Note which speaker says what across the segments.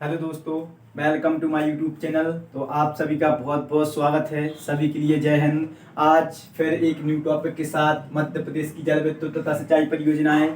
Speaker 1: Hello दोस्तों, welcome to my YouTube channel. तो आप सभी का बहुत बहुत स्वागत है। सभी के लिए जय हिंद। आज फिर एक न्यू टॉपिक के साथ मध्य प्रदेश की जल विद्युत तथा सिंचाई परियोजनाएं,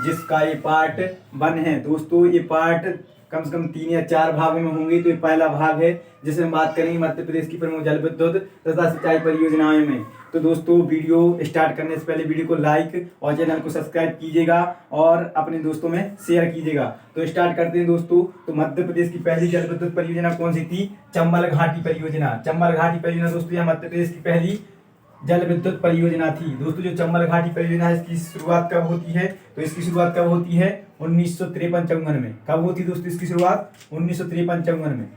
Speaker 1: जिसका ये पार्ट 1 है। दोस्तों, ये पार्ट कम से कम 3 या 4 भागों में होंगे। तो ये पहला भाग है जिसमें बात करेंगे मध्य प्रदेश की प्रमुख जल विद्युत तथा सिंचाई परियोजनाओं में। तो दोस्तों, वीडियो स्टार्ट करने से पहले वीडियो को लाइक और चैनल को सब्सक्राइब कीजिएगा और अपने दोस्तों में शेयर कीजिएगा। तो स्टार्ट करते हैं दोस्तों। तो मध्य प्रदेश की पहली जल विद्युत परियोजना कौन सी थी? चंबल घाटी परियोजना। चंबल घाटी परियोजना दोस्तों यह मध्य प्रदेश की पहली जल विद्युत परियोजना थी। दोस्तों, जो चंबल घाटी परियोजना है, इसकी शुरुआत कब होती है? तो इसकी शुरुआत कब होती है? 1953-54 में। कब होती है दोस्तों इसकी शुरुआत? 1953-54 में।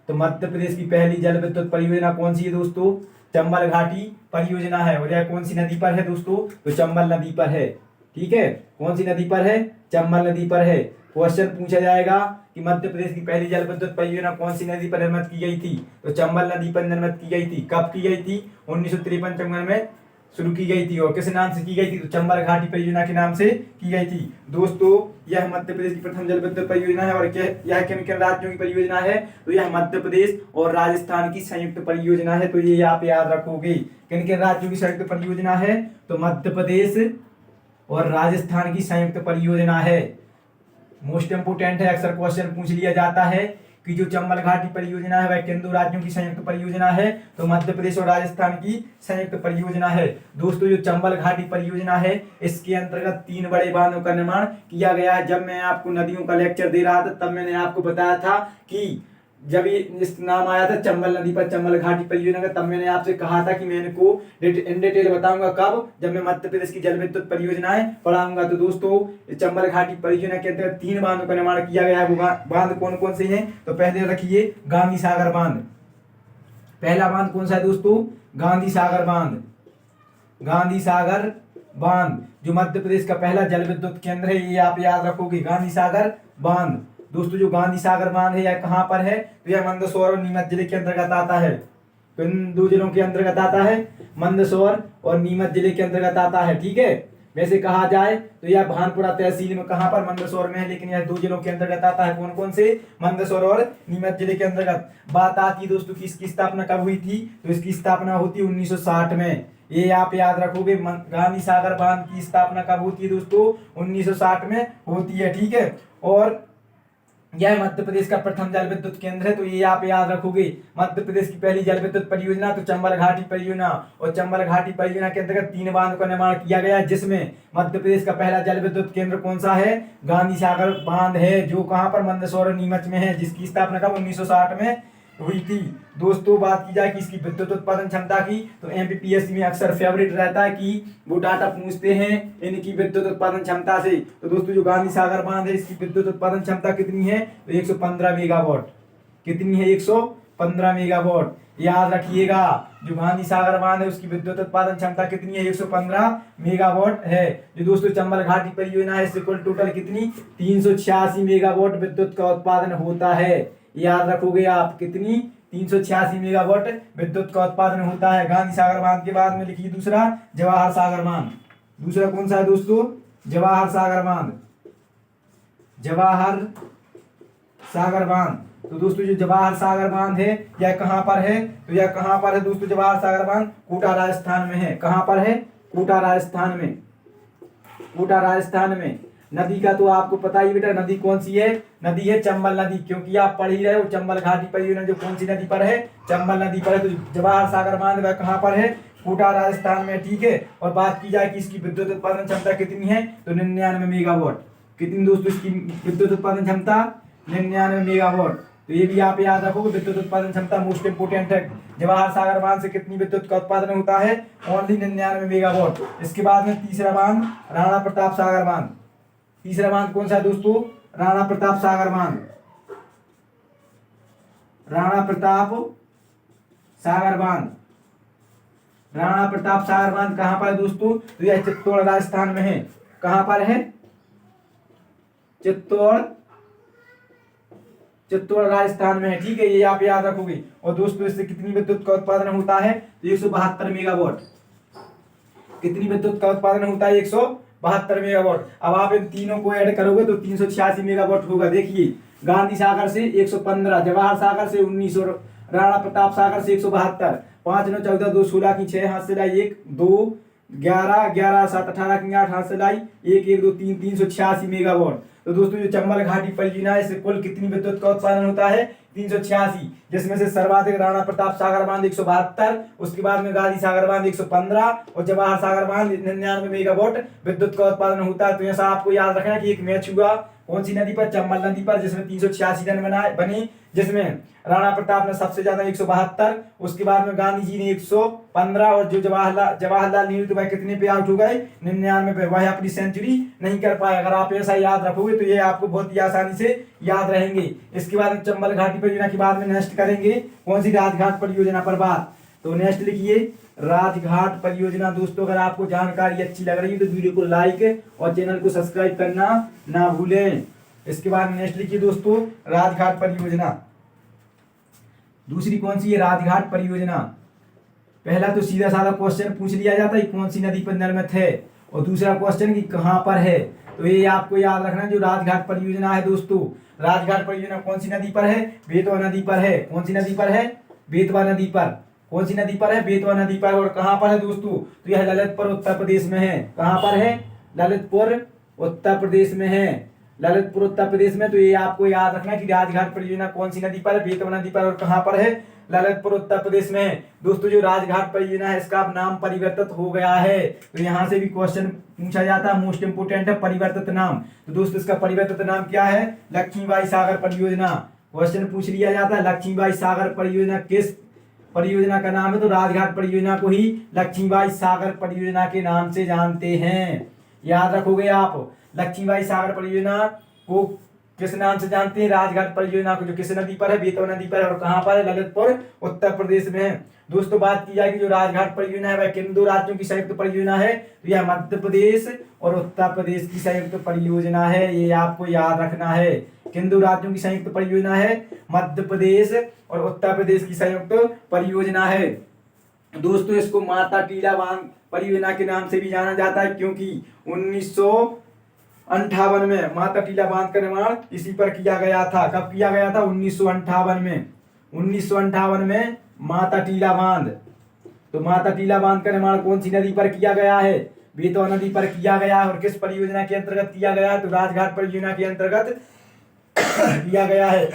Speaker 1: तो मध्य प्रदेश की पहली जल विद्युत परियोजना कौन सी है दोस्तों? चंबल घाटी परियोजना है। और यह कौन सी नदी पर है दोस्तों? तो चंबल नदी पर है। ठीक है, कौन सी नदी पर है? चंबल नदी पर है। क्वेश्चन पूछा जाएगा कि मध्य प्रदेश की पहली जल विद्युत परियोजना कौन सी नदी पर निर्मित की गई थी? तो चंबल नदी पर निर्मित की गई थी। कब की गई थी? 1953-54 में शुरू की गई थी। और किस नाम से की गई थी? तो चंबल घाटी परियोजना के नाम से की गई थी। दोस्तों, यह मध्य प्रदेश की प्रथम जल विद्युत परियोजना है। और यह किन किन राज्यों की परियोजना है? तो यह मध्य प्रदेश और राजस्थान की संयुक्त परियोजना है। तो ये आप याद रखोगे। किन किन राज्यों की संयुक्त परियोजना है? तो मध्य प्रदेश और राजस्थान की संयुक्त परियोजना है। मोस्ट इंपोर्टेंट है, अक्सर क्वेश्चन पूछ लिया जाता है कि जो चंबल घाटी परियोजना है वह किन दो राज्यों की संयुक्त परियोजना है? तो मध्य प्रदेश और राजस्थान की संयुक्त परियोजना है। दोस्तों, जो चंबल घाटी परियोजना है, इसके अंतर्गत 3 बड़े बांधों का निर्माण किया गया है। जब मैं आपको नदियों का लेक्चर दे रहा था तब मैंने आपको बताया था कि जब ये इस नाम आया था चंबल नदी पर चंबल घाटी परियोजना का, तब मैंने आपसे कहा था कि मैं इनको इन डिटेल बताऊंगा। कब? जब मैं मध्य प्रदेश की जल विद्युत परियोजनाएं पढ़ाऊंगा। तो दोस्तों, चंबल घाटी परियोजना के अंतर्गत 3 बांधों का निर्माण किया गया है। वो बांध कौन कौन से हैं? तो पहले रखिए गांधी सागर बांध। पहला बांध कौन सा है दोस्तों? गांधी सागर बांध। गांधी सागर बांध जो मध्य प्रदेश का पहला जल विद्युत केंद्र है, ये आप याद रखोगे, गांधी सागर बांध। दोस्तों, जो गांधी सागर बांध है यह कहाँ पर है? तो यह मंदसौर और नीमच जिले के अंतर्गत आता है। तो इन 2 जिलों के अंतर्गत आता है। मंदसौर और नीमच जिले के अंतर्गत आता है। ठीक है, वैसे कहा जाए तो यह भानपुरा तहसील में कहाँ पर? मंदसौर में है, लेकिन यह 2 जिलों के अंतर्गत आता है। कौन कौन से? मंदसौर और नीमच जिले के अंतर्गत। बात आती है दोस्तों कि इसकी स्थापना कब हुई थी? तो इसकी स्थापना होती है 1960 में। ये आप याद रखोगे। गांधी सागर बांध की स्थापना कब होती है दोस्तों? 1960 में होती है। ठीक है, और यह मध्य प्रदेश का प्रथम जल विद्युत केंद्र है। तो ये आप याद रखोगे। मध्य प्रदेश की पहली जल विद्युत परियोजना तो चंबल घाटी परियोजना। और चंबल घाटी परियोजना के अंतर्गत 3 बांधों का निर्माण किया गया है, जिसमें मध्य प्रदेश का पहला जल विद्युत केंद्र कौन सा है? गांधी सागर बांध है, जो कहां पर? मंदसौर और नीमच में है, जिसकी स्थापना कब? 1960 में हुई थी। दोस्तों, बात की जाए कि इसकी विद्युत उत्पादन क्षमता की, तो एमपीपीएससी में अक्सर फेवरेट रहता है कि वो डाटा पूछते हैं इनकी विद्युत उत्पादन क्षमता से। तो दोस्तों, जो गांधी सागर बांध है, इसकी विद्युत उत्पादन क्षमता कितनी है? तो 115 मेगावाट। कितनी है? 115 मेगावाट। याद रखिएगा, जो गांधी सागर बांध है उसकी विद्युत उत्पादन क्षमता कितनी है? 115 मेगावाट है। जो दोस्तों चंबल घाटी परियोजना है, इससे कुल टोटल कितनी? 386 मेगावाट विद्युत का उत्पादन होता है। याद रखोगे आप, कितनी? 386 मेगावाट विद्युत का उत्पादन होता है। गांधी सागर बांध के बाद में लिखिए दूसरा जवाहर सागर बांध। दूसरा कौन सा है दोस्तों? जवाहर सागर बांध। जवाहर सागर बांध। तो दोस्तों, जो जवाहर सागर बांध है यह कहां पर है? तो यह कहां पर है दोस्तों? जवाहर सागर बांध कोटा राजस्थान में है। कहां पर है? कोटा राजस्थान में। कोटा राजस्थान में। नदी का तो आपको पता ही बेटा, नदी कौन सी है? नदी है चंबल नदी, क्योंकि आप पढ़ ही रहे हो। चंबल घाटी परियोजना जो कौन सी नदी पर है? चंबल नदी पर है। तो जवाहर सागर बांध वह कहां पर है? कोटा राजस्थान में। ठीक है, और बात की जाए कि इसकी विद्युत उत्पादन क्षमता कितनी है? तो 99 मेगावाट। कितनी दोस्तों इसकी विद्युत उत्पादन क्षमता? 99 मेगावाट। तो ये भी आप याद रखोगे, विद्युत उत्पादन क्षमता मोस्ट इंपोर्टेंट है। जवाहर सागर बांध से कितनी विद्युत का उत्पादन होता है? Only 99 megawatt. इसके बाद में तीसरा बांध राणा प्रताप सागर बांध। तीसरा बांध कौन सा है दोस्तों? राणा प्रताप सागर बांध। राणा प्रताप सागर बांध। राणा प्रताप सागर बांध कहां पर है दोस्तों? तो यह चित्तौड़ राजस्थान में है। कहां पर है? चित्तौड़ राजस्थान में है। ठीक है, ये आप याद रखोगे। और दोस्तों, इससे कितनी विद्युत का उत्पादन होता है? तो 172 मेगावाट। कितनी विद्युत का उत्पादन होता है? 172 मेगावाट। अब आप इन तीनों को ऐड करोगे तो 386 मेगावाट होगा। देखिए, गांधी सागर से 115, जवाहर सागर से 19 और राणा प्रताप सागर से 172, 5 9 14 2 16 की 6 हाथ से लाई 1 2 11 11 7 18 की 8 हाथ से लाई 1 1 2 3 386 मेगावाट। तो दोस्तों जो चंबल घाटी परियोजना है इससे कुल कितनी विद्युत का उत्पादन होता है 386, जिसमें से सर्वाधिक राणा प्रताप सागर बांध 172, उसके बाद में गांधी सागर बांध 115 और जवाहर सागर बांध 99 मेगावाट विद्युत का उत्पादन होता है। तो ऐसा आपको याद रखना है कि एक मैच हुआ कौन सी नदी पर, चंबल नदी पर, जिसमें 386 रन बने, जिसमें राणा प्रताप ने सबसे ज्यादा 172, उसके बाद में गांधी जी ने 115 और जो जवाहरलाल नेहरू तो भाई कितने पे आउट हो गए 99 पे, वह अपनी सेंचुरी नहीं कर पाए। अगर आप ऐसा याद रखोगे तो ये आपको बहुत ही आसानी से याद रहेंगे। इसके बाद चंबल घाटी परियोजना के बाद में नेक्स्ट करेंगे कौन सी, राजघाट परियोजना पर बात। तो नेक्स्ट लिखिए राजघाट परियोजना। दोस्तों अगर आपको जानकारी अच्छी लग रही है तो वीडियो को लाइक और चैनल को सब्सक्राइब करना ना भूलें। इसके बाद नेक्स्ट लिखिए दोस्तों राजघाट परियोजना। दूसरी कौन सी है, राजघाट परियोजना। पहला तो सीधा साधा क्वेश्चन पूछ लिया जाता है कौन सी नदी पर निर्मित है, और दूसरा क्वेश्चन कि कहां पर है। तो ये आपको याद रखना जो राजघाट परियोजना है दोस्तों, राजघाट परियोजना कौन सी नदी पर है, बेतवा नदी पर है। कौन सी नदी पर है, बेतवा नदी पर। कौन सी नदी पर है, बेतवा नदी पर। और कहां पर है दोस्तों, तो यह ललितपुर उत्तर प्रदेश में है। कहां पर है, ललितपुर उत्तर प्रदेश में है, ललितपुर उत्तर प्रदेश में। तो ये आपको याद रखना कि राजघाट परियोजना कौन सी नदी पर है, बेतवा नदी पर, और कहां पर है, ललितपुर उत्तर प्रदेश में है। दोस्तों जो राजघाट परियोजना है इसका अब नाम परिवर्तित हो गया है, तो यहाँ से भी क्वेश्चन पूछा जाता है, मोस्ट इंपोर्टेंट है परिवर्तित नाम। तो दोस्तों इसका परिवर्तित नाम क्या है, लक्ष्मीबाई सागर परियोजना। क्वेश्चन पूछ लिया जाता है लक्ष्मीबाई सागर परियोजना किस परियोजना का नाम है, तो राजघाट परियोजना को ही लक्ष्मीबाई सागर परियोजना के नाम से जानते हैं। याद रखोगे आप, लक्ष्मीबाई सागर परियोजना को किस नाम से जानते हैं, राजघाट परियोजना को, जो किस नदी पर है, बेतवा नदी पर है, और कहां पर है, ललितपुर उत्तर प्रदेश में है। दोस्तों बात की जाए कि जो राजघाट परियोजना है वह किन दो राज्यों की संयुक्त परियोजना है, तो यह मध्य प्रदेश और उत्तर प्रदेश की संयुक्त परियोजना है। ये आपको याद रखना है, किन दो राज्यों की संयुक्त परियोजना है, मध्य प्रदेश और उत्तर प्रदेश की संयुक्त परियोजना है। दोस्तों इसको माता टीला बांध परियोजना के नाम से भी जाना जाता है, क्योंकि 1958 में माता टीला बांध का निर्माण इसी पर किया गया था। कब किया गया था, 1958 में। 1958 में माता टीला बांध। तो माता टीला बांध का निर्माण कौन सी नदी पर किया गया है, बेतवा नदी पर किया गया है। और किस परियोजना के अंतर्गत किया गया है, तो राजघाट परियोजना के अंतर्गत किया गया है,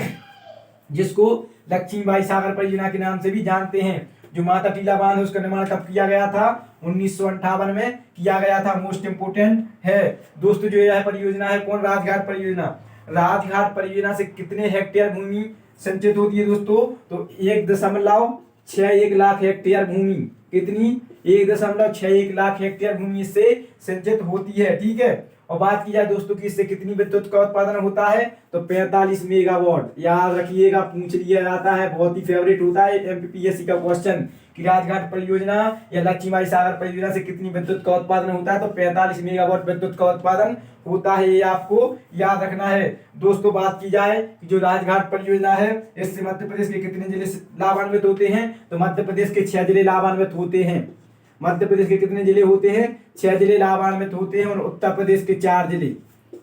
Speaker 1: जिसको लक्ष्मीबाई सागर परियोजना के नाम से भी जानते हैं। जो माता टीला बांध है उसका निर्माण कब किया गया था, 1958 में किया गया था। मोस्ट इंपोर्टेंट है दोस्तों जो यह परियोजना है कौन, राजघाट परियोजना। राजघाट परियोजना से कितने हेक्टेयर भूमि संचित होती है दोस्तों, तो 1.61 लाख हेक्टेयर भूमि। कितनी, 1.61 लाख हेक्टेयर भूमि इससे संचित होती है। ठीक है, और बात की जाए दोस्तों कि इससे कितनी विद्युत का उत्पादन होता है, तो 45 मेगावाट। याद रखिएगा, पूछ लिया जाता है, बहुत ही फेवरेट होता है एमपीपीएससी का क्वेश्चन कि राजघाट परियोजना या लक्ष्मीबाई सागर परियोजना से कितनी विद्युत का उत्पादन होता है, तो 45 मेगावाट विद्युत का उत्पादन होता है। ये आपको याद रखना है। दोस्तों बात की जाए कि जो राजघाट परियोजना है इससे मध्य प्रदेश के कितने जिले लाभान्वित होते हैं, तो मध्य प्रदेश के 6 जिले लाभान्वित होते हैं। मध्य प्रदेश के कितने जिले होते हैं, 6 जिले लाभान्वित होते हैं, और उत्तर प्रदेश के 4 जिले।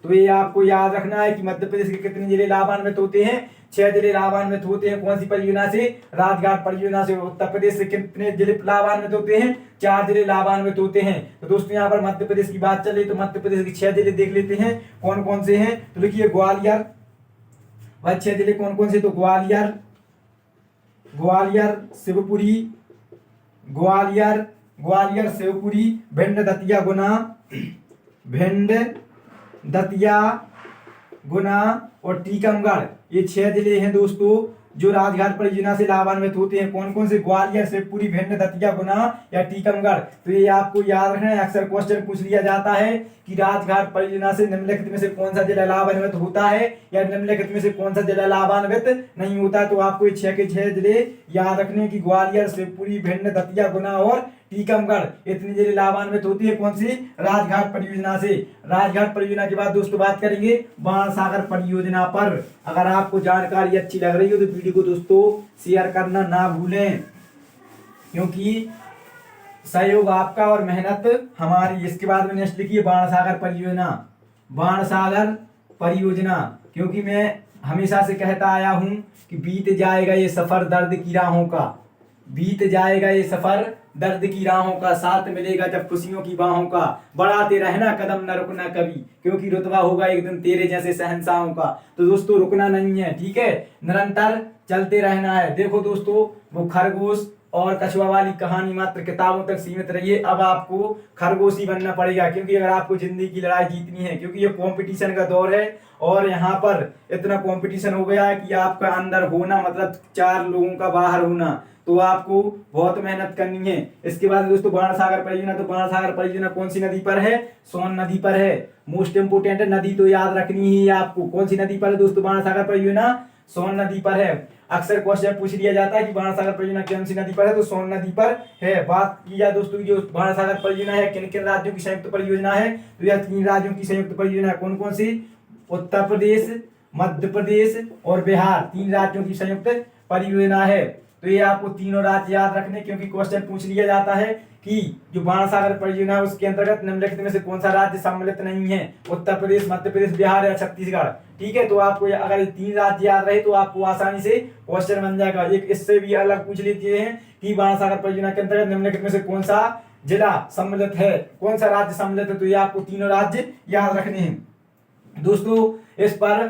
Speaker 1: तो ये आपको याद रखना है कि मध्य प्रदेश के कितने जिले लाभान्वित होते हैं, 6 जिले लाभान्वित होते हैं। कौन सी परियोजना से, राजघाट परियोजना से। उत्तर प्रदेश से कितने जिले लाभान्वित होते हैं, 4 जिले लाभान्वित होते हैं। तो दोस्तों यहाँ पर मध्य प्रदेश की बात चल रही, तो मध्य प्रदेश के 6 जिले देख लेते हैं कौन कौन से हैं। तो देखिए ग्वालियर, वह 6 जिले कौन कौन से, तो ग्वालियर, शिवपुरी, ग्वालियर शिवपुरी, भिंड दतिया गुना और टीकमगढ़। ये 6 जिले हैं दोस्तों जो राजघाट परियोजना से लाभान्वित होते हैं। कौन कौन से, ग्वालियर, शिवपुरी, भिंड, दतिया, गुना या टीकमगढ़। तो ये आपको याद रखना है, अक्सर क्वेश्चन पूछ लिया जाता है कि राजघाट परियोजना से निम्नलिखित में से कौन सा जिला लाभान्वित होता है या निम्नलिखित में से कौन सा जिला लाभान्वित नहीं होता। तो आपको ये 6 के 6 जिले याद रखने की, ग्वालियर, शिवपुरी, भिंड, दतिया, गुना और टीकमगढ़, इतनी जिले लाभान्वित होती है कौन सी, राजघाट परियोजना से। राजघाट परियोजना के बाद दोस्तों बात करेंगे बाणसागर परियोजना पर। अगर आपको जानकारी अच्छी लग रही हो तो वीडियो को दोस्तों शेयर करना ना भूलें, क्योंकि सहयोग आपका और मेहनत हमारी। इसके बाद में नेक्स्ट लिखिए बाणसागर परियोजना। बाणसागर परियोजना, क्योंकि मैं हमेशा से कहता आया हूँ कि बीत जाएगा ये सफर दर्द की राहों का, बीत जाएगा ये सफर दर्द की राहों का, साथ मिलेगा जब खुशियों की बाहों का, बढ़ाते रहना कदम न रुकना कभी, क्योंकि रुतबा होगा एक दिन तेरे जैसे शहंशाहों का। तो दोस्तों रुकना नहीं है, ठीक है, निरंतर चलते रहना है। देखो दोस्तों, वो खरगोश और कछुआ वाली कहानी मात्र किताबों तक सीमित रही है, अब आपको खरगोशी बनना पड़ेगा, क्योंकि अगर आपको जिंदगी की लड़ाई जीतनी है, क्योंकि ये कंपटीशन का दौर है और यहाँ पर इतना कंपटीशन हो गया है कि आपका अंदर होना मतलब 4 लोगों का बाहर होना, तो आपको बहुत मेहनत करनी है। इसके बाद दोस्तों बाणसागर परियोजना, तो बाणसागर परियोजना कौन सी नदी पर है? सोन नदी पर है। मोस्ट इंपोर्टेंट नदी तो याद रखनी ही है आपको। कौन सी नदी पर है दोस्तों बाणसागर परियोजना? सोन नदी पर है। अक्सर क्वेश्चन पूछ लिया जाता है कि बाणसागर परियोजना कौन सी नदी पर है, तो सोन नदी पर है। बात की जाए दोस्तों, जो बाणसागर परियोजना है किन किन राज्यों की संयुक्त परियोजना है, तो यह 3 राज्यों की संयुक्त परियोजना। कौन कौन सी? उत्तर प्रदेश, मध्य प्रदेश और बिहार, 3 राज्यों की संयुक्त परियोजना है। तो ये आपको तीनों राज्य याद रखने, क्योंकि क्वेश्चन पूछ लिया जाता है कि जो बाणसागर परियोजना है उसके अंतर्गत निम्नलिखित में से कौन सा राज्य सम्मिलित नहीं है? उत्तर प्रदेश, मध्य प्रदेश, बिहार या छत्तीसगढ़। ठीक है, तो आपको अगर ये 3 राज्य याद रहे तो आपको आसानी से क्वेश्चन बन जाएगा। एक इससे भी अलग पूछ लेते हैं कि बाणसागर परियोजना के अंतर्गत निम्नलिखित में से कौन सा जिला सम्मिलित है, कौन सा राज्य सम्मिलित है, तो ये आपको तीनों राज्य याद रखने हैं। दोस्तों इस पर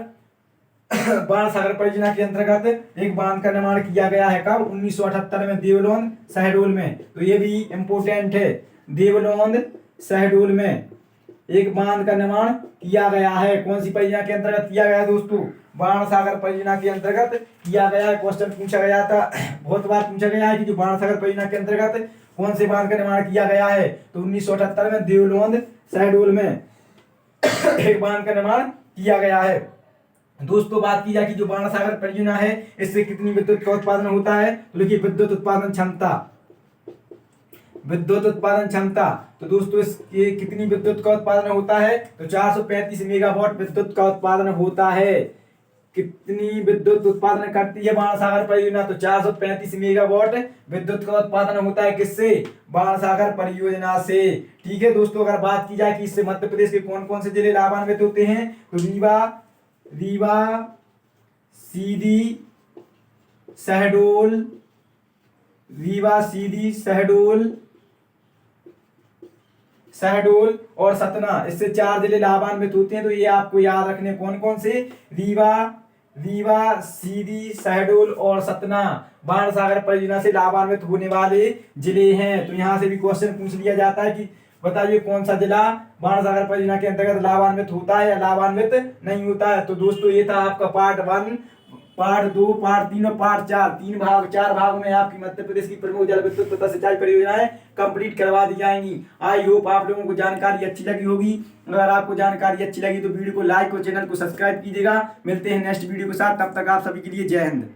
Speaker 1: बाणसागर परियोजना के अंतर्गत एक बांध का निर्माण किया गया है। कब? 1978 में देवलोंद शहडोल में। तो ये भी इंपोर्टेंट है, देवलोंद शहडोल में एक बांध का निर्माण किया गया है। कौन सी परियोजना के अंतर्गत किया गया दोस्तों? बाणसागर परियोजना के अंतर्गत किया गया है। क्वेश्चन पूछा गया था, बहुत बार पूछा गया है कि जो बाणसागर परियोजना के अंतर्गत कौन से बांध का निर्माण किया गया है, तो 1978 में देवलोंद शहडोल में एक बांध का निर्माण किया गया है। दोस्तों बात की जाए कि जो बाणसागर परियोजना है इससे कितनी विद्युत का उत्पादन होता है, तो देखिए विद्युत उत्पादन क्षमता, विद्युत उत्पादन क्षमता, तो दोस्तों इसके कितनी विद्युत का उत्पादन होता है, तो 435 मेगावाट विद्युत का उत्पादन होता है। कितनी विद्युत उत्पादन करती है बाणसागर परियोजना, तो 435 मेगावाट विद्युत का उत्पादन होता है। किससे? बाणसागर परियोजना से। ठीक है दोस्तों, अगर बात की जाए कि इससे मध्य प्रदेश के कौन कौन से जिले लाभान्वित होते हैं, तो रीवा, सीधी, शहडोल, रीवा, सीधी, शहडोल और सतना, इससे 4 जिले लाभान्वित होते हैं। तो ये आपको याद रखने कौन कौन से? रीवा, सीधी, शहडोल और सतना बाणसागर परियोजना से लाभान्वित होने वाले जिले हैं। तो यहाँ से भी क्वेश्चन पूछ लिया जाता है कि बताइए कौन सा जिला बाणसागर परियोजना के अंतर्गत लाभान्वित होता है या लाभान्वित नहीं होता है। तो दोस्तों ये था आपका पार्ट 1, पार्ट 2, पार्ट 3 और पार्ट 4, 4 भागों में आपकी मध्य प्रदेश की प्रमुख जल विद्युत तथा सिंचाई परियोजनाएं कंप्लीट करवा दी जाएंगी। आई होप आप लोगों को जानकारी अच्छी लगी होगी। अगर आपको जानकारी अच्छी लगी तो वीडियो को लाइक और चैनल को सब्सक्राइब कीजिएगा। मिलते हैं नेक्स्ट वीडियो के साथ, तब तक आप सभी के लिए जय हिंद।